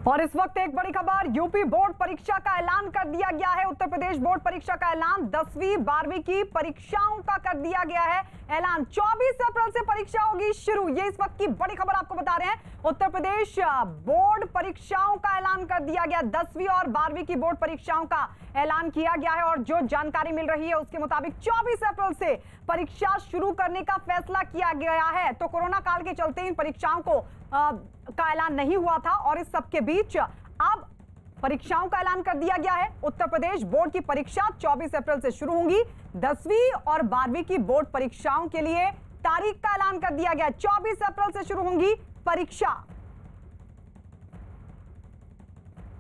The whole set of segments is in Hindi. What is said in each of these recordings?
और इस वक्त एक बड़ी खबर, यूपी बोर्ड परीक्षा का ऐलान कर दिया गया है। उत्तर प्रदेश बोर्ड परीक्षा का ऐलान 10वीं 12वीं की परीक्षाओं का कर दिया गया है ऐलान। 24 अप्रैल से परीक्षा होगी शुरू। ये इस वक्त की बड़ी खबर आपको बता रहे हैं। उत्तर प्रदेश बोर्ड परीक्षाओं का ऐलान कर दिया गया। 10वीं और 12वीं की बोर्ड परीक्षाओं का ऐलान किया गया है और जो जानकारी मिल रही है उसके मुताबिक 24 अप्रैल से परीक्षा शुरू करने का फैसला किया गया है। तो कोरोना काल के चलते इन परीक्षाओं का ऐलान नहीं हुआ था और इस सबके बीच अब परीक्षाओं का ऐलान कर दिया गया है। उत्तर प्रदेश बोर्ड की परीक्षा 24 अप्रैल से शुरू होंगी। 10वीं और 12वीं की बोर्ड परीक्षाओं के लिए तारीख का ऐलान कर दिया गया है। 24 अप्रैल से शुरू होंगी परीक्षा।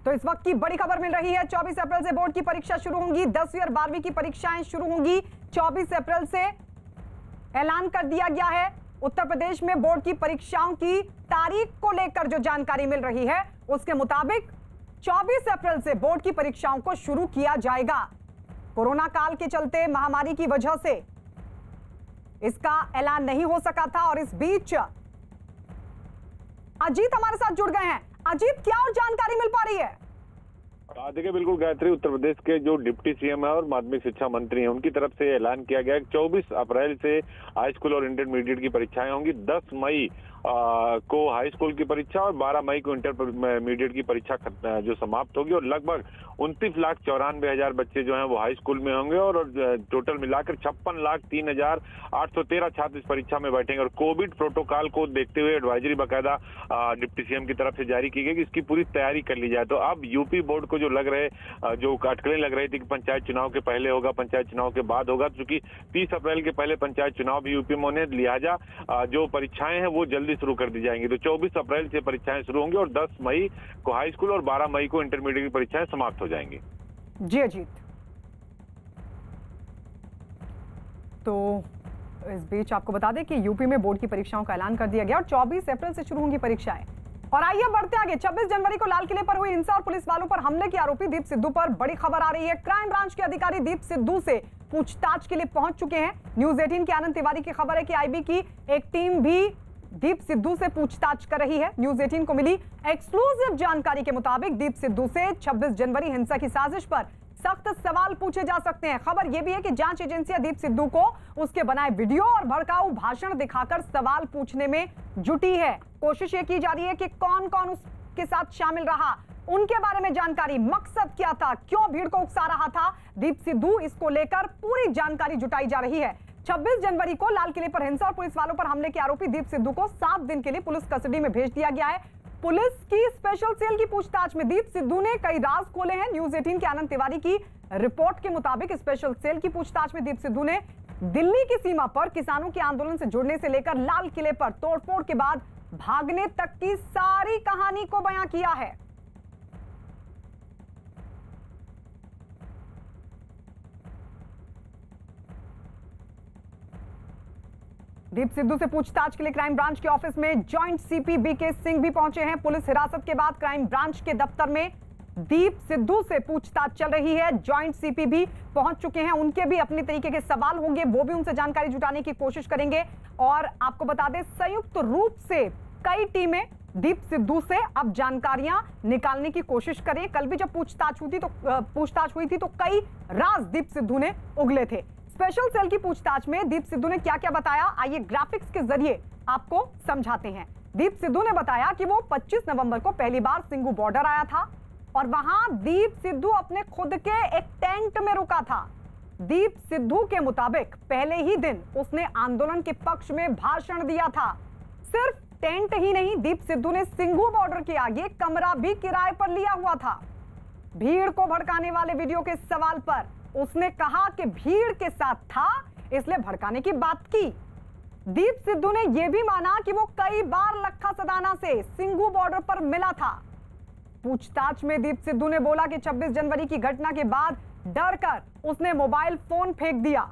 तो इस वक्त की बड़ी खबर मिल रही है, 24 अप्रैल से बोर्ड की परीक्षा शुरू होंगी। 10वीं और 12वीं की परीक्षाएं शुरू होंगी 24 अप्रैल से। ऐलान कर दिया गया है। उत्तर प्रदेश में बोर्ड की परीक्षाओं की तारीख को लेकर जो जानकारी मिल रही है उसके मुताबिक 24 अप्रैल से बोर्ड की परीक्षाओं को शुरू किया जाएगा। कोरोना काल के चलते, महामारी की वजह से इसका ऐलान नहीं हो सका था और इस बीच अजीत हमारे साथ जुड़ गए हैं। अजीत, क्या और जानकारी मिल पा रही है? देखिए, बिल्कुल गायत्री, उत्तर प्रदेश के जो डिप्टी सीएम है और माध्यमिक शिक्षा मंत्री हैं उनकी तरफ से ऐलान किया गया है 24 अप्रैल से हाई स्कूल और इंटरमीडिएट की परीक्षाएं होंगी। 10 मई को हाई स्कूल की परीक्षा और 12 मई को इंटरमीडिएट की परीक्षा जो समाप्त होगी और लगभग 29,94,000 बच्चे जो हैं वो हाई स्कूल में होंगे और टोटल मिलाकर 56,03,813 छात्र इस परीक्षा में बैठेंगे। और कोविड प्रोटोकॉल को देखते हुए एडवाइजरी बाकायदा डिप्टी सीएम की तरफ से जारी की गई कि इसकी पूरी तैयारी कर ली जाए। तो अब यूपी बोर्ड को जो लग रहे जो अटकलें लग रही थी कि पंचायत चुनाव के पहले होगा, पंचायत चुनाव के बाद होगा, क्योंकि 30 अप्रैल के पहले पंचायत चुनाव भी यूपी में होने, लिहाजा जो परीक्षाएं हैं वो जल्दी शुरू कर दी जाएंगी। तो 24 अप्रैल से परीक्षाएं शुरू होंगी और 10 मई को हाई स्कूल और 12 मई को इंटरमीडिएट की परीक्षाएं समाप्त हो जाएंगी। जी अजीत, तो इस बीच आपको बता दें कि यूपी में बोर्ड की परीक्षाओं का ऐलान कर दिया गया और 24 अप्रैल से शुरू होंगी परीक्षाएं। और आइए बढ़ते आगे। 26 जनवरी को लाल किले पर हुई हिंसा और पुलिस वालों पर हमले के आरोपी दीप सिद्धू पर बड़ी खबर आ रही है। क्राइम ब्रांच के अधिकारी दीप सिद्धू से पूछताछ के लिए पहुंच चुके हैं। न्यूज 18 के आनंद तिवारी की खबर है कि आईबी की एक टीम भी दीप सिद्धू से पूछताछ कर रही है। न्यूज 18 को मिली एक्सक्लूसिव जानकारी के मुताबिक दीप सिद्धू से 26 जनवरी हिंसा की साजिश पर सख्त सवाल पूछे जा सकते हैं। खबर यह भी है कि जांच एजेंसियां दीप सिद्धू को उसके बनाए वीडियो और भड़काऊ भाषण दिखाकर सवाल पूछने में जुटी है। कोशिश ये की जा रही है कि कौन कौन उसके साथ शामिल रहा, उनके बारे में जानकारी, मकसद क्या था, क्यों भीड़ को उकसा रहा था दीप सिद्धू, इसको लेकर पूरी जानकारी जुटाई जा रही है। 26 जनवरी को लाल किले पर हिंसा और पुलिस वालों पर हमले के आरोपी दीप सिद्धू को 7 दिन के लिए पुलिस कस्टडी में भेज दिया गया है। पुलिस की स्पेशल सेल की पूछताछ में दीप सिद्धू ने कई राज खोले हैं। न्यूज 18 के आनंद तिवारी की रिपोर्ट के मुताबिक स्पेशल सेल की पूछताछ में दीप सिद्धू ने दिल्ली की सीमा पर किसानों के आंदोलन से जुड़ने से लेकर लाल किले पर तोड़फोड़ के बाद भागने तक की सारी कहानी को बयां किया है। दीप सिद्धू से पूछताछ के लिए क्राइम ब्रांच के ऑफिस में जॉइंट सीपी बीके सिंह भी पहुंचे हैं। पुलिस हिरासत के बाद क्राइम ब्रांच के दफ्तर में दीप सिद्धू से पूछताछ चल रही है। जॉइंट सीपी भी पहुंच चुके हैं, उनके भी अपने तरीके के सवाल होंगे, वो भी उनसे जानकारी जुटाने की कोशिश करेंगे। और आपको बता दें, संयुक्त रूप से कई टीमें दीप सिद्धू से अब जानकारियां निकालने की कोशिश करें। कल भी जब पूछताछ हुई थी तो कई राज दीप सिद्धू ने उगले थे। स्पेशल सेल की पूछताछ में दीप सिद्धू ने क्या क्या बताया, आइए ग्राफिक्स के जरिए आपको समझाते हैं। दीप सिद्धू ने बताया कि वो 25 नवंबर को पहली बार सिंगू बॉर्डर आया था और वहां दीप सिद्धू अपने खुद के एक टेंट में रुका था। दीप सिद्धू के मुताबिक पहले ही दिन उसने आंदोलन के पक्ष में भाषण दिया था। सिर्फ टेंट ही नहीं, दीप सिद्धू ने सिंगू बॉर्डर के आगे कमरा भी किराए पर लिया हुआ था। भीड़ को भड़काने वाले वीडियो के सवाल पर उसने कहा कि भीड़ के साथ था, इसलिए भड़काने की बात की। दीप सिद्धू ने यह भी माना कि वो कई बार लखा सदाना से सिंगू बॉर्डर पर मिला था। पूछताछ में दीप सिद्धू ने बोला कि 26 जनवरी की घटना के बाद डर कर उसने मोबाइल फोन फेंक दिया।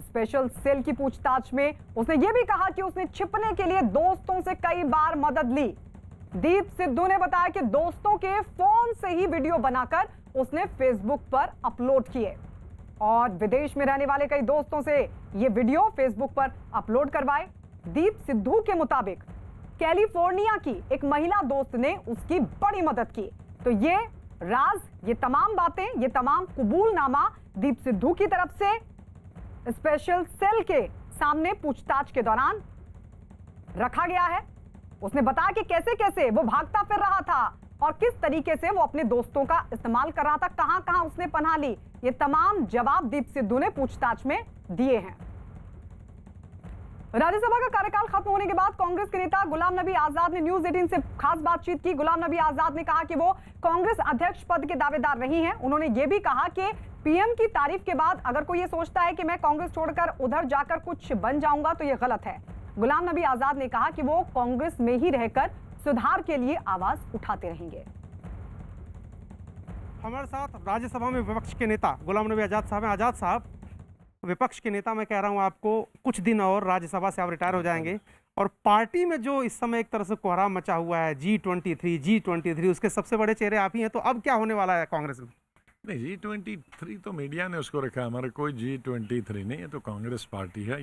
स्पेशल सेल की पूछताछ में उसने यह भी कहा कि उसने छिपने के लिए दोस्तों से कई बार मदद ली। दीप सिद्धू ने बताया कि दोस्तों के फोन से ही वीडियो बनाकर उसने फेसबुक पर अपलोड किए और विदेश में रहने वाले कई दोस्तों से ये वीडियो फेसबुक पर अपलोड करवाए। दीप सिद्धू के मुताबिक कैलिफोर्निया की एक महिला दोस्त ने उसकी बड़ी मदद की। तो ये राज, ये तमाम बातें, ये तमाम कबूलनामा दीप सिद्धू की तरफ से स्पेशल सेल के सामने पूछताछ के दौरान रखा गया है। उसने बताया कि कैसे कैसे वो भागता फिर रहा था और किस तरीके से वो अपने दोस्तों का इस्तेमाल कर रहा था, कहां कहां उसने पनाह ली। ये तमाम जवाब दीप सिद्धू ने पूछताछ में दिए हैं। राज्यसभा का कार्यकाल खत्म होने के बाद कांग्रेस के नेता गुलाम नबी आजाद ने न्यूज 18 से खास बातचीत की। गुलाम नबी आजाद ने कहा कि वो कांग्रेस अध्यक्ष पद के दावेदार रही हैं। उन्होंने ये भी कहा कि पीएम की तारीफ के बाद अगर कोई ये सोचता है कि मैं कांग्रेस छोड़कर उधर जाकर कुछ बन जाऊंगा तो ये गलत है। गुलाम नबी आजाद ने कहा कि वो कांग्रेस में ही रहकर सुधार के लिए आवाज उठाते रहेंगे। हमारे साथ राज्यसभा में विपक्ष के नेता गुलाम नबी आजाद साहब हैं। आजाद साहब, विपक्ष के नेता मैं कह रहा हूं आपको, कुछ दिन और राज्यसभा से आप रिटायर हो जाएंगे और पार्टी में जो इस समय एक तरह से कोहराम मचा हुआ है, G23 उसके सबसे बड़े चेहरे आप ही हैं। तो अब क्या होने वाला है कांग्रेस में? नहीं, G23 तो मीडिया ने उसको रखा है, हमारा कोई G23 नहीं है। तो कांग्रेस पार्टी है,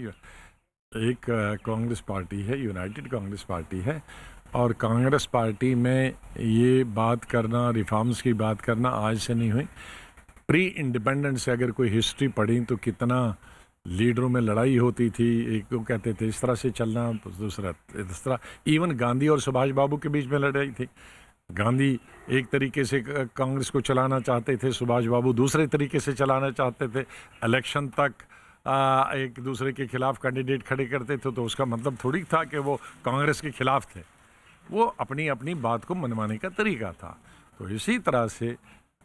एक कांग्रेस पार्टी है, यूनाइटेड कांग्रेस पार्टी है। और कांग्रेस पार्टी में ये बात करना, रिफॉर्म्स की बात करना आज से नहीं हुई। प्री इंडिपेंडेंस से अगर कोई हिस्ट्री पढ़ी तो कितना लीडरों में लड़ाई होती थी। एक को कहते थे इस तरह से चलना, दूसरा इस तरह। इवन गांधी और सुभाष बाबू के बीच में लड़ाई थी। गांधी एक तरीके से कांग्रेस को चलाना चाहते थे, सुभाष बाबू दूसरे तरीके से चलाना चाहते थे। इलेक्शन तक एक दूसरे के खिलाफ कैंडिडेट खड़े करते थे, तो उसका मतलब थोड़ी था कि वो कांग्रेस के खिलाफ थे। वो अपनी अपनी बात को मनवाने का तरीका था। तो इसी तरह से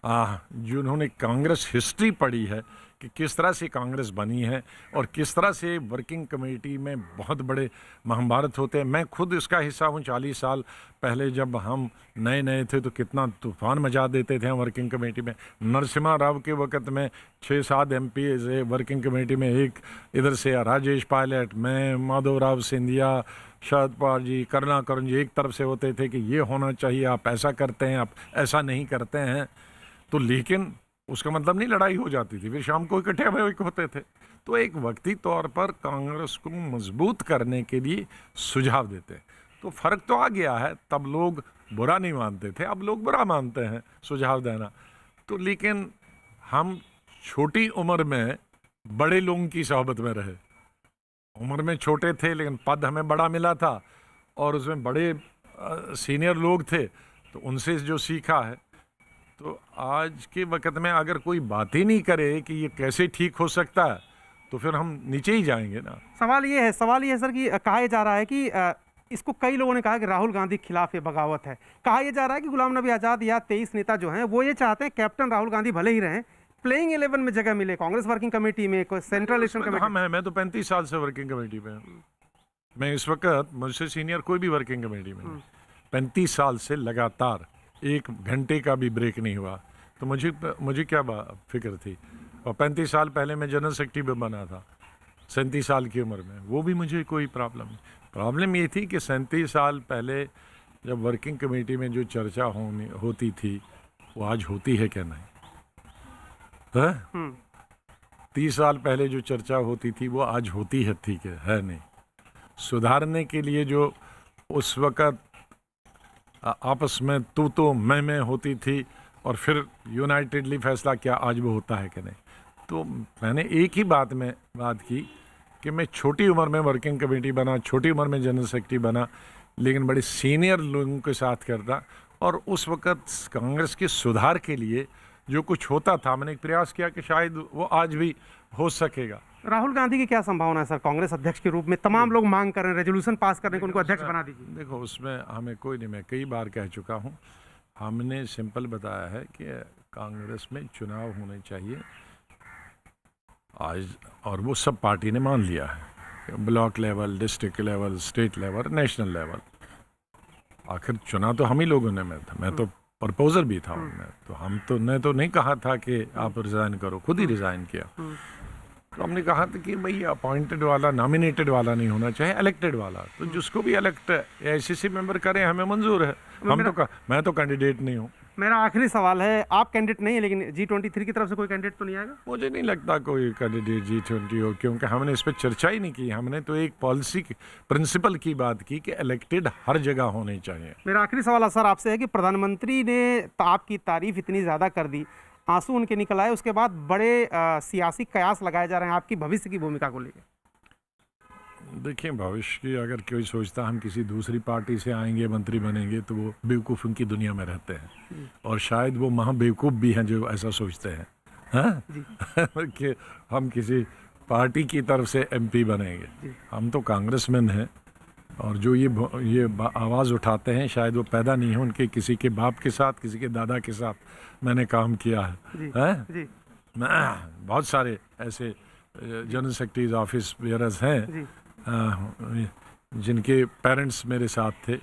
जिन्होंने कांग्रेस हिस्ट्री पढ़ी है कि किस तरह से कांग्रेस बनी है और किस तरह से वर्किंग कमेटी में बहुत बड़े महाभारत होते हैं। मैं खुद इसका हिस्सा हूँ। 40 साल पहले जब हम नए नए थे तो कितना तूफान मचा देते थे वर्किंग कमेटी में। नरसिम्हा राव के वक्त में 6-7 MP वर्किंग कमेटी में, एक इधर से राजेश पायलट, मैं, माधवराव सिंधिया, शरद पवार जी, करुणाकरण जी एक तरफ से होते थे कि ये होना चाहिए, आप ऐसा करते हैं, आप ऐसा नहीं करते हैं। तो लेकिन उसका मतलब नहीं लड़ाई हो जाती थी, फिर शाम को इकट्ठे होते थे। तो एक वक्ती तौर पर कांग्रेस को मजबूत करने के लिए सुझाव देते। तो फर्क तो आ गया है। तब लोग बुरा नहीं मानते थे, अब लोग बुरा मानते हैं सुझाव देना। तो लेकिन हम छोटी उम्र में बड़े लोगों की सोहबत में रहे। उम्र में छोटे थे लेकिन पद हमें बड़ा मिला था और उसमें बड़े सीनियर लोग थे, तो उनसे जो सीखा है। तो आज के वक्त में अगर कोई बात ही नहीं करे कि ये कैसे ठीक हो सकता है तो फिर हम नीचे ही जाएंगे ना। सवाल ये है सर कि कहा जा रहा है कि इसको कई लोगों ने कहा कि राहुल गांधी के खिलाफ ये बगावत है। कहा यह जा रहा है कि गुलाम नबी आजाद या 23 नेता जो हैं वो ये चाहते हैं कैप्टन राहुल गांधी भले ही रहें, प्लेइंग 11 में जगह मिले कांग्रेस वर्किंग कमेटी में, कोई सेंट्रल इलेक्शन कमेटी। मैं तो 35 साल से वर्किंग कमेटी में हूँ। मैं इस वक्त मुझसे सीनियर कोई भी वर्किंग कमेटी में नहीं। 35 साल से लगातार एक घंटे का भी ब्रेक नहीं हुआ। तो मुझे क्या फिक्र थी। और 35 साल पहले मैं जनरल सेक्रेटरी भी बना था 37 साल की उम्र में, वो भी मुझे कोई प्रॉब्लम नहीं। प्रॉब्लम ये थी कि 37 साल पहले जब वर्किंग कमेटी में जो चर्चा होती थी वो आज होती है क्या नहीं है? 30 साल पहले जो चर्चा होती थी वो आज होती है, ठीक है नहीं। सुधारने के लिए जो उस वक़्त आपस में तो मैं होती थी और फिर यूनाइटेडली फैसला किया, आज वो होता है कि नहीं। तो मैंने एक ही बात की कि मैं छोटी उम्र में वर्किंग कमेटी बना, छोटी उम्र में जनरल सेक्रेटरी बना, लेकिन बड़े सीनियर लोगों के साथ करता। और उस वक़्त कांग्रेस के सुधार के लिए जो कुछ होता था, मैंने एक प्रयास किया कि शायद वो आज भी हो सकेगा। राहुल गांधी की क्या संभावना है सर कांग्रेस अध्यक्ष के रूप में? तमाम लोग मांग कर रहे हैं रेजोल्यूशन पास करने को, उनको अध्यक्ष बना दीजिए। देखो, उसमें हमें कोई नहीं, मैं कई बार कह चुका हूँ। हमने सिंपल बताया है कि कांग्रेस में चुनाव होने चाहिए आज, और वो सब पार्टी ने मान लिया है। Block level, district level, state level, national level. आखिर चुना तो हम ही लोगों ने, मैं तो प्रपोजर भी था उनमें। तो हम तो ने तो नहीं कहा था कि आप रिज़ाइन करो, खुद ही रिज़ाइन किया। तो हमने कहा था कि भाई अपॉइंटेड वाला, नॉमिनेटेड वाला नहीं होना चाहिए, इलेक्टेड वाला। तो जिसको भी इलेक्ट AICC मेंबर करें हमें मंजूर है। मैं तो कैंडिडेट नहीं हूँ। मेरा आखिरी सवाल है, आप कैंडिडेट नहीं है लेकिन G23 की तरफ से कोई कैंडिडेट तो नहीं आएगा? मुझे नहीं लगता कोई कैंडिडेट G20 हो, क्योंकि हमने इस पर चर्चा ही नहीं की। हमने तो एक पॉलिसी प्रिंसिपल की बात की कि इलेक्टेड हर जगह होने चाहिए। मेरा आखिरी सवाल सर आपसे है कि प्रधानमंत्री ने आपकी तारीफ इतनी ज़्यादा कर दी, आंसू उनके निकल आए, उसके बाद बड़े सियासी कयास लगाए जा रहे हैं आपकी भविष्य की भूमिका को लेकर। देखिए, भविष्य की अगर कोई सोचता हम किसी दूसरी पार्टी से आएंगे, मंत्री बनेंगे, तो वो बेवकूफ़ों की दुनिया में रहते हैं। और शायद वो महा बेवकूफ़ भी हैं जो ऐसा सोचते हैं, हाँ? कि हम किसी पार्टी की तरफ से MP बनेंगे। हम तो कांग्रेसमैन हैं, और जो ये आवाज़ उठाते हैं शायद वो पैदा नहीं हो, उनके किसी के बाप के साथ, किसी के दादा के साथ मैंने काम किया है। बहुत सारे ऐसे जनरल सेक्रेटरीज ऑफिस वेयरर्स हैं जिनके पेरेंट्स मेरे साथ थे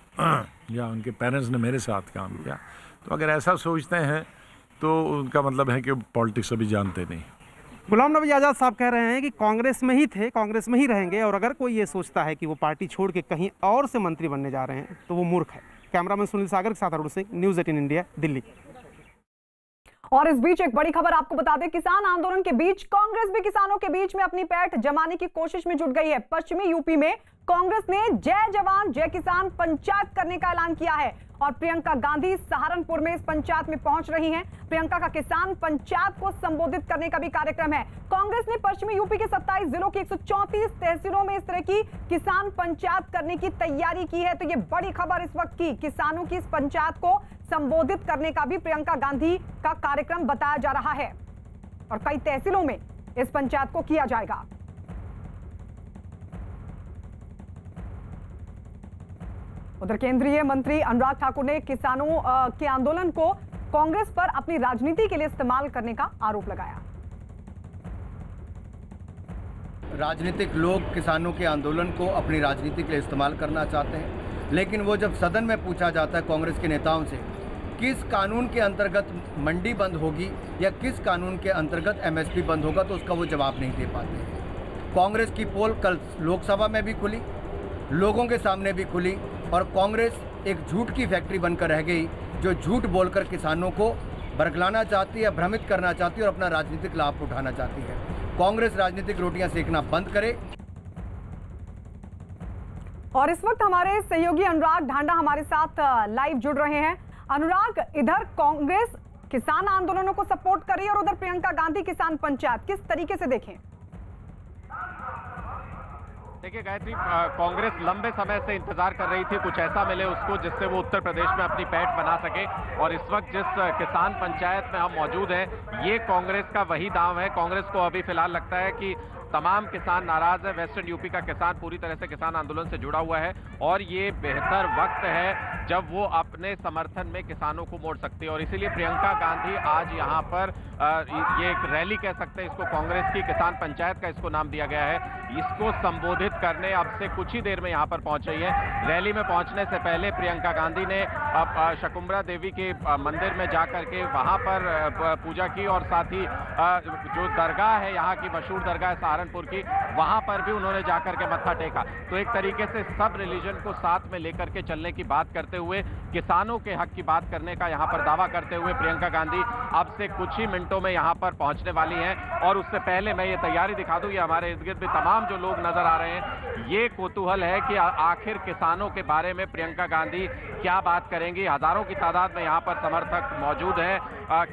या उनके पेरेंट्स ने मेरे साथ काम किया। तो अगर ऐसा सोचते हैं तो उनका मतलब है कि पॉलिटिक्स अभी जानते नहीं। गुलाम नबी आज़ाद साहब कह रहे हैं कि कांग्रेस में ही थे, कांग्रेस में ही रहेंगे, और अगर कोई ये सोचता है कि वो पार्टी छोड़ के कहीं और से मंत्री बनने जा रहे हैं तो वो मूर्ख है। कैमरामैन सुनील सागर के साथ अरुण सिंह, न्यूज़ 18 इंडिया, दिल्ली। और इस बीच एक बड़ी खबर आपको बता दें, किसान आंदोलन के बीच कांग्रेस भी किसानों के बीच में अपनी पैठ जमाने की कोशिश में जुट गई है। पश्चिमी यूपी में कांग्रेस ने जय जवान जय किसान पंचायत करने का ऐलान किया है और प्रियंका गांधी सहारनपुर में इस पंचायत में पहुंच रही हैं। प्रियंका का किसान पंचायत को संबोधित करने का भी कार्यक्रम है। कांग्रेस ने पश्चिमी यूपी के 27 जिलों की 134 तहसीलों में इस तरह की किसान पंचायत करने की तैयारी की है। तो ये बड़ी खबर इस वक्त की, किसानों की इस पंचायत को संबोधित करने का भी प्रियंका गांधी का कार्यक्रम बताया जा रहा है और कई तहसीलों में इस पंचायत को किया जाएगा। उधर केंद्रीय मंत्री अनुराग ठाकुर ने किसानों के आंदोलन को कांग्रेस पर अपनी राजनीति के लिए इस्तेमाल करने का आरोप लगाया। राजनीतिक लोग किसानों के आंदोलन को अपनी राजनीति के लिए इस्तेमाल करना चाहते हैं, लेकिन वो जब सदन में पूछा जाता है कांग्रेस के नेताओं से किस कानून के अंतर्गत मंडी बंद होगी या किस कानून के अंतर्गत MSP बंद होगा, तो उसका वो जवाब नहीं दे पाते। कांग्रेस की पोल कल लोकसभा में भी खुली, लोगों के सामने भी खुली, और कांग्रेस एक झूठ की फैक्ट्री बनकर रह गई जो झूठ बोलकर किसानों को बरगलाना चाहती है, भ्रमित करना चाहती है और अपना राजनीतिक लाभ उठाना चाहती है। कांग्रेस राजनीतिक रोटियां सेकना बंद करे। और इस वक्त हमारे सहयोगी अनुराग ढांडा हमारे साथ लाइव जुड़ रहे हैं। अनुराग, इधर कांग्रेस किसान आंदोलनों को सपोर्ट कर रही है और उधर प्रियंका गांधी किसान पंचायत, किस तरीके से देखें? देखिए गायत्री, कांग्रेस लंबे समय से इंतजार कर रही थी कुछ ऐसा मिले उसको जिससे वो उत्तर प्रदेश में अपनी पैठ बना सके, और इस वक्त जिस किसान पंचायत में हम मौजूद हैं ये कांग्रेस का वही दांव है। कांग्रेस को अभी फिलहाल लगता है कि तमाम किसान नाराज है, वेस्टर्न यूपी का किसान पूरी तरह से किसान आंदोलन से जुड़ा हुआ है और ये बेहतर वक्त है जब वो अपने समर्थन में किसानों को मोड़ सकती है। और इसीलिए प्रियंका गांधी आज यहाँ पर ये एक रैली कह सकते हैं इसको, कांग्रेस की किसान पंचायत का इसको नाम दिया गया है, इसको संबोधित करने अब से कुछ ही देर में यहाँ पर पहुंच रही है। रैली में पहुंचने से पहले प्रियंका गांधी ने अब शकुंभरा देवी के मंदिर में जाकर के वहाँ पर पूजा की और साथ ही जो दरगाह है यहाँ की मशहूर दरगाह है सहारनपुर की, वहाँ पर भी उन्होंने जाकर के मत्था टेका। तो एक तरीके से सब रिलीजन को साथ में लेकर के चलने की बात करते हुए, किसानों के हक की बात करने का यहाँ पर दावा करते हुए प्रियंका गांधी अब से कुछ ही मिनटों में यहाँ पर पहुँचने वाली हैं। और उससे पहले मैं ये तैयारी दिखा दूँ, ये हमारे इर्द गिर्द भी तमाम जो लोग नजर आ रहे हैं, ये कौतूहल है कि आखिर किसानों के बारे में प्रियंका गांधी क्या बात करेंगी। हजारों की तादाद में यहाँ पर समर्थक मौजूद हैं,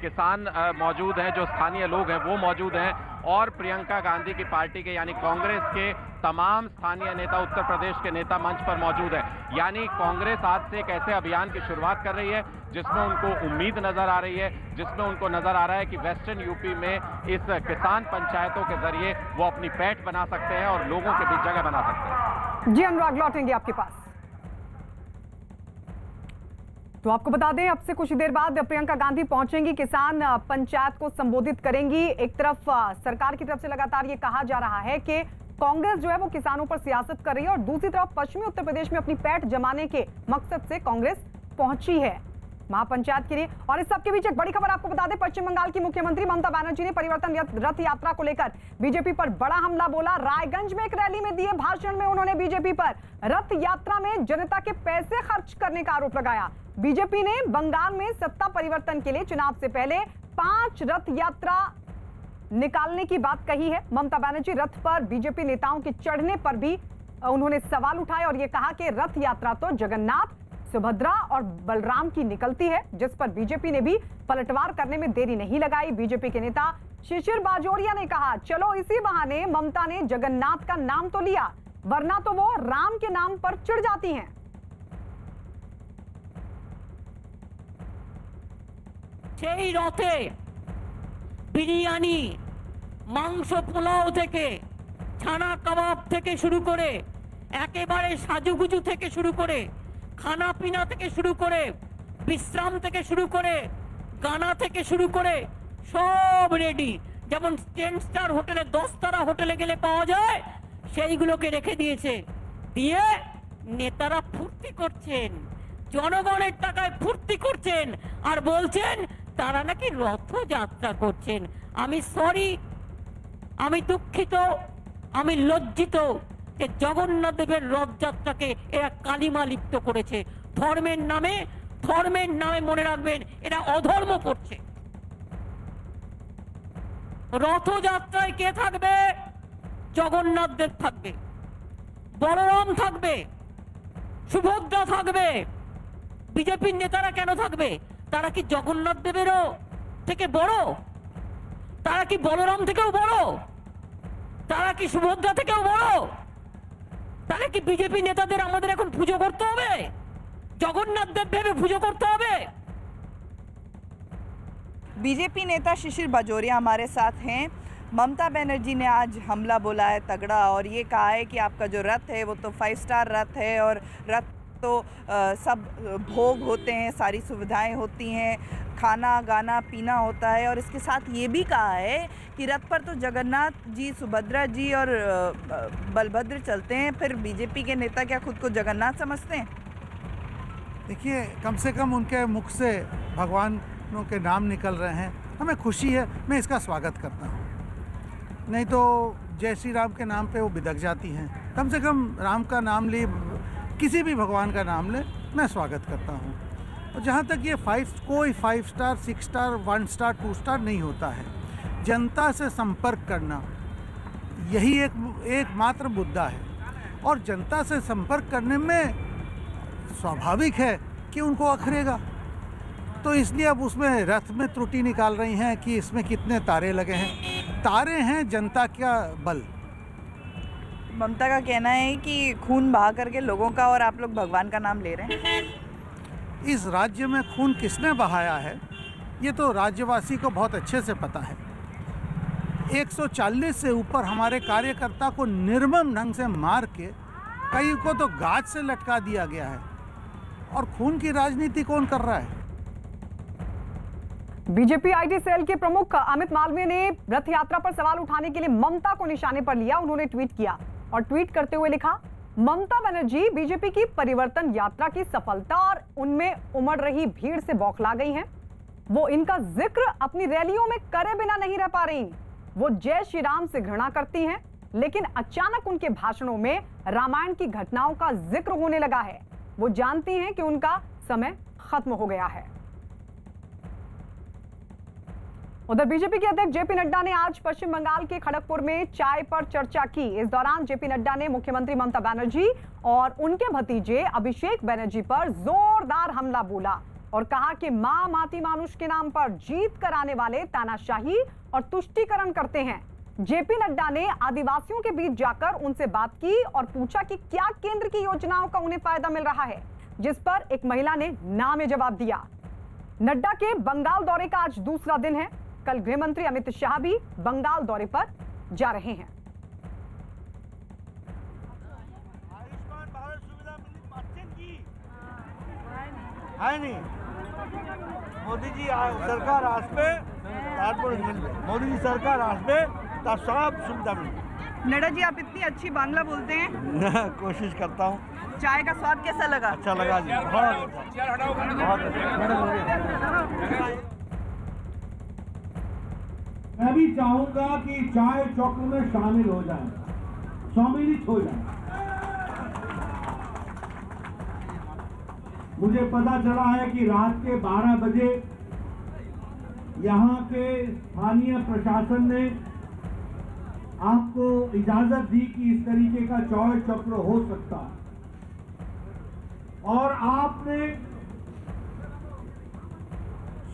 किसान मौजूद हैं, जो स्थानीय लोग हैं वो मौजूद हैं, और प्रियंका गांधी की पार्टी के यानी कांग्रेस के तमाम स्थानीय नेता, उत्तर प्रदेश के नेता मंच पर मौजूद है। यानी कांग्रेस आज से एक ऐसे अभियान की शुरुआत कर रही है जिसमें उनको उम्मीद नजर आ रही है, जिसमें उनको नजर आ रहा है कि वेस्टर्न यूपी में इस किसान पंचायतों के जरिए वो अपनी पैठ बना सकते हैं और लोगों के बीच जगह बना सकते हैं। जी अनुराग, लौटेंगे आपके पास। तो आपको बता दें अब से कुछ देर बाद प्रियंका गांधी पहुंचेंगी, किसान पंचायत को संबोधित करेंगी। एक तरफ सरकार की तरफ से लगातार ये कहा जा रहा है कि कांग्रेस जो है वो किसानों पर सियासत कर रही है और दूसरी तरफ पश्चिमी उत्तर प्रदेश में अपनी पैठ जमाने के मकसद से कांग्रेस पहुंची है। महापंचायत के लिए। और इस सबके बीच एक बड़ी खबर आपको बता दें, पश्चिम बंगाल की मुख्यमंत्री ममता बनर्जी ने परिवर्तन रथ यात्रा को लेकर बीजेपी पर बड़ा हमला बोला। रायगंज में एक रैली में दिए भाषण में उन्होंने बीजेपी पर रथ यात्रा में जनता के पैसे खर्च करने का आरोप लगाया। बीजेपी ने बंगाल में सत्ता परिवर्तन के लिए चुनाव से पहले 5 रथ यात्रा निकालने की बात कही है। ममता बनर्जी रथ पर बीजेपी नेताओं के चढ़ने पर भी उन्होंने सवाल उठाए और यह कहा कि रथ यात्रा तो जगन्नाथ, सुभद्रा और बलराम की निकलती है, जिस पर बीजेपी ने भी पलटवार करने में देरी नहीं लगाई। बीजेपी के नेता शिशिर बाजोरिया ने कहा, चलो इसी बहाने ममता ने जगन्नाथ का नाम तो लिया, वरना तो वो राम के नाम पर चिढ़ जाती हैं। সেই রথে বিরিয়ানি, মাংস পোলাও থেকে, ছানা কাবাব থেকে শুরু করে একেবারে সাজুগুজু থেকে শুরু করে খানা পিনা থেকে শুরু করে বিশ্রাম থেকে শুরু করে গানা থেকে শুরু করে সব রেডি। যেমন 10 স্টার হোটেলে 10 তারা হোটেলে গেলে পাওয়া যায় সেইগুলোকে রেখে দিয়েছে। দিয়ে নেতারা ফুর্তি করছেন, জনগণের টাকায় ফুর্তি করছেন আর বলছেন তারা নাকি রথযাত্রা করছেন। আমি সরি, আমি দুঃখিত, আমি লজ্জিত যে জগন্নাথ দেবের রথযাত্রাকে এরা কালিমা লিপ্ত করেছে। ধর্মের নামে মনে রাখবেন এরা অধর্ম করছে। রথযাত্রায় কে থাকবে? জগন্নাথ দেব থাকবে, বলরাম থাকবে, সুভদ্রা থাকবে। বিজেপির নেতারা কেন থাকবে? তারা কি জগন্নাথ দেবেরও থেকে বড়? তারা কি বলরাম থেকেও বড়? তারা কি সুভদ্রা থেকেও বড়? তাহলে কি বিজেপি নেতাদের আমাদের এখন পুজো করতে হবে? জগন্নাথ দেব ভেবে পুজো করতে হবে? बीजेपी नेता शिशिर बाजोरिया हमारे साथ हैं। ममता बनर्जी ने आज हमला बोला है तगड़ा और ये कहा है कि आपका जो रथ है वो तो 5 स्टार रथ है और रथ तो सब भोग होते हैं, सारी सुविधाएं होती हैं, खाना गाना पीना होता है। और इसके साथ ये भी कहा है कि रथ पर तो जगन्नाथ जी, सुभद्रा जी और बलभद्र चलते हैं। फिर बीजेपी के नेता क्या खुद को जगन्नाथ समझते हैं? देखिए, कम से कम उनके मुख से भगवानों के नाम निकल रहे हैं, हमें खुशी है, मैं इसका स्वागत करता हूँ। नहीं तो जय श्री राम के नाम पे वो बिदक जाती हैं। कम से कम राम का नाम ले, किसी भी भगवान का नाम ले, मैं स्वागत करता हूँ। और जहाँ तक ये कोई 5 स्टार, 6 स्टार, 1 स्टार, 2 स्टार नहीं होता है। जनता से संपर्क करना यही एकमात्र मुद्दा है और जनता से संपर्क करने में स्वाभाविक है कि उनको अखरेगा। तो इसलिए अब उसमें रथ में त्रुटि निकाल रही हैं कि इसमें कितने तारे लगे हैं। तारे हैं जनता का बल। ममता का कहना है कि खून बहा करके लोगों का और आप लोग भगवान का नाम ले रहे हैं। इस राज्य में खून किसने बहाया है ये तो राज्यवासी को बहुत अच्छे से पता है। 140 से ऊपर हमारे कार्यकर्ता को निर्मम ढंग से मार के कई को तो गाज से लटका दिया गया है। और खून की राजनीति कौन कर रहा है? बीजेपी आईटी सेल के प्रमुख अमित मालवीय ने रथ यात्रा पर सवाल उठाने के लिए ममता को निशाने पर लिया। उन्होंने ट्वीट किया और ट्वीट करते हुए लिखा, ममता बनर्जी बीजेपी की परिवर्तन यात्रा की सफलता और उनमें उमड़ रही भीड़ से बौखला गई हैं। वो इनका जिक्र अपनी रैलियों में करे बिना नहीं रह पा रही। वो जय श्री राम से घृणा करती हैं, लेकिन अचानक उनके भाषणों में रामायण की घटनाओं का जिक्र होने लगा है। वो जानती हैं कि उनका समय खत्म हो गया है। उधर बीजेपी के अध्यक्ष जेपी नड्डा ने आज पश्चिम बंगाल के खड़गपुर में चाय पर चर्चा की। इस दौरान जेपी नड्डा ने मुख्यमंत्री ममता बनर्जी और उनके भतीजे अभिषेक बनर्जी पर जोरदार हमला बोला और कहा कि मां माती मानुष के नाम पर जीत कराने वाले तानाशाही और तुष्टीकरण करते हैं। जेपी नड्डा ने आदिवासियों के बीच जाकर उनसे बात की और पूछा कि क्या केंद्र की योजनाओं का उन्हें फायदा मिल रहा है, जिस पर एक महिला ने ना में जवाब दिया। नड्डा के बंगाल दौरे का आज दूसरा दिन है। कल गृह मंत्री अमित शाह भी बंगाल दौरे पर जा रहे हैं। आयुष्मान भारत सुविधा है नहीं, मोदी जी सरकार आसपे मोदी जी सरकार आसपे सब सुविधा मिलती। नड्डा जी, आप इतनी अच्छी बांग्ला बोलते हैं। कोशिश करता हूँ। चाय का स्वाद कैसा लगा? अच्छा लगा जी, बहुत मैं भी चाहूंगा कि चाय चक्र में शामिल हो जाए, सम्मिलित हो जाए। मुझे पता चला है कि रात के 12 बजे यहाँ के स्थानीय प्रशासन ने आपको इजाजत दी कि इस तरीके का चाय चक्र हो सकता है, और आपने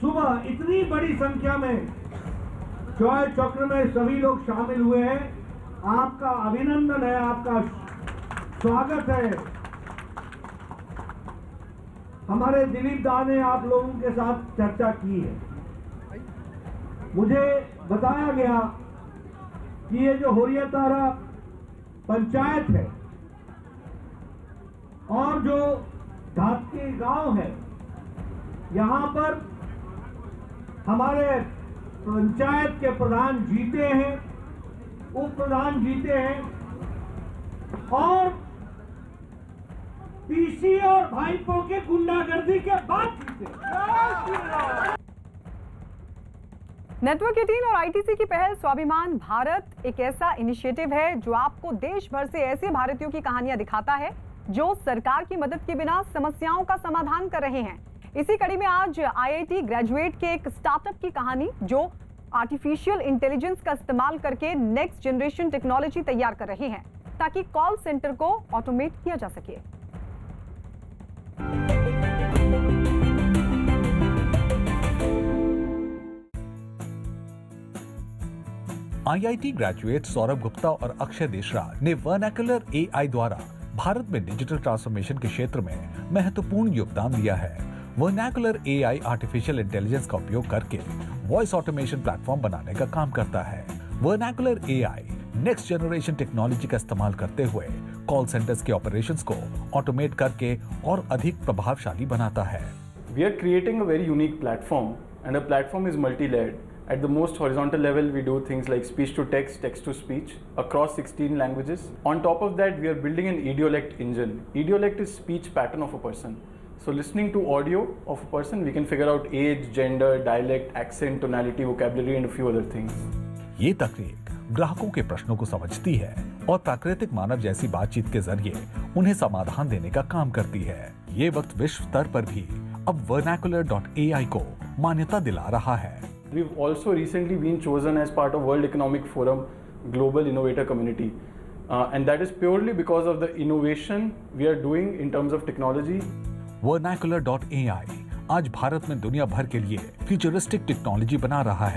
सुबह इतनी बड़ी संख्या में चाय चक्र में सभी लोग शामिल हुए हैं। आपका अभिनंदन है, आपका स्वागत है। हमारे दिलीप दा ने आप लोगों के साथ चर्चा की है। मुझे बताया गया कि ये जो होरियातारा पंचायत है और जो धातकी गांव है, यहाँ पर हमारे पंचायत के प्रधान जीते हैं, उप प्रधान जीते हैं, और पीसी और भाईपों के गुंडागर्दी के बाद जीते। नेटवर्क 18 और आईटीसी की पहल स्वाभिमान भारत एक ऐसा इनिशिएटिव है जो आपको देश भर से ऐसे भारतीयों की कहानियां दिखाता है जो सरकार की मदद के बिना समस्याओं का समाधान कर रहे हैं। इसी कड़ी में आज आईआईटी ग्रेजुएट के एक स्टार्टअप की कहानी जो आर्टिफिशियल इंटेलिजेंस का इस्तेमाल करके नेक्स्ट जनरेशन टेक्नोलॉजी तैयार कर रहे हैं ताकि कॉल सेंटर को ऑटोमेट किया जा सके। आईआईटी ग्रेजुएट सौरभ गुप्ता और अक्षय देशराज ने वर्नाकुलर एआई द्वारा भारत में डिजिटल ट्रांसफॉर्मेशन के क्षेत्र में महत्वपूर्ण योगदान दिया है। वर्नाकुलर एआई आर्टिफिशियल इंटेलिजेंस का उपयोग करके वॉइस ऑटोमेशन प्लेटफॉर्म बनाने का काम करता है। Vernacular AI next generation technology का इस्तेमाल करते हुए कॉल सेंटर्स के ऑपरेशंस को ऑटोमेट करके और अधिक प्रभावशाली बनाता है। We are creating a very unique platform, and the platform is multi-layered. At the most horizontal level, we do things like speech to text, text to speech across 16 languages. On top of that, we are building an idiolect engine. Idiolect is speech pattern of a person. So listening to audio of a person, we can figure out age, gender, dialect, accent, tonality, vocabulary and a few other things. ये तकनीक ग्राहकों के प्रश्नों को समझती है और प्राकृतिक मानव जैसी बातचीत के जरिए उन्हें समाधान देने का काम करती है। ये वक्त विश्व स्तर पर भी अब vernacular.ai को मान्यता दिला रहा है। We've also recently been chosen as part of World Economic Forum Global Innovator Community, and that is purely because of the innovation we are doing in terms of technology. vernacular.ai आज भारत में दुनिया भर के लिए फ्यूचरिस्टिक टेक्नोलॉजी बना रहा है।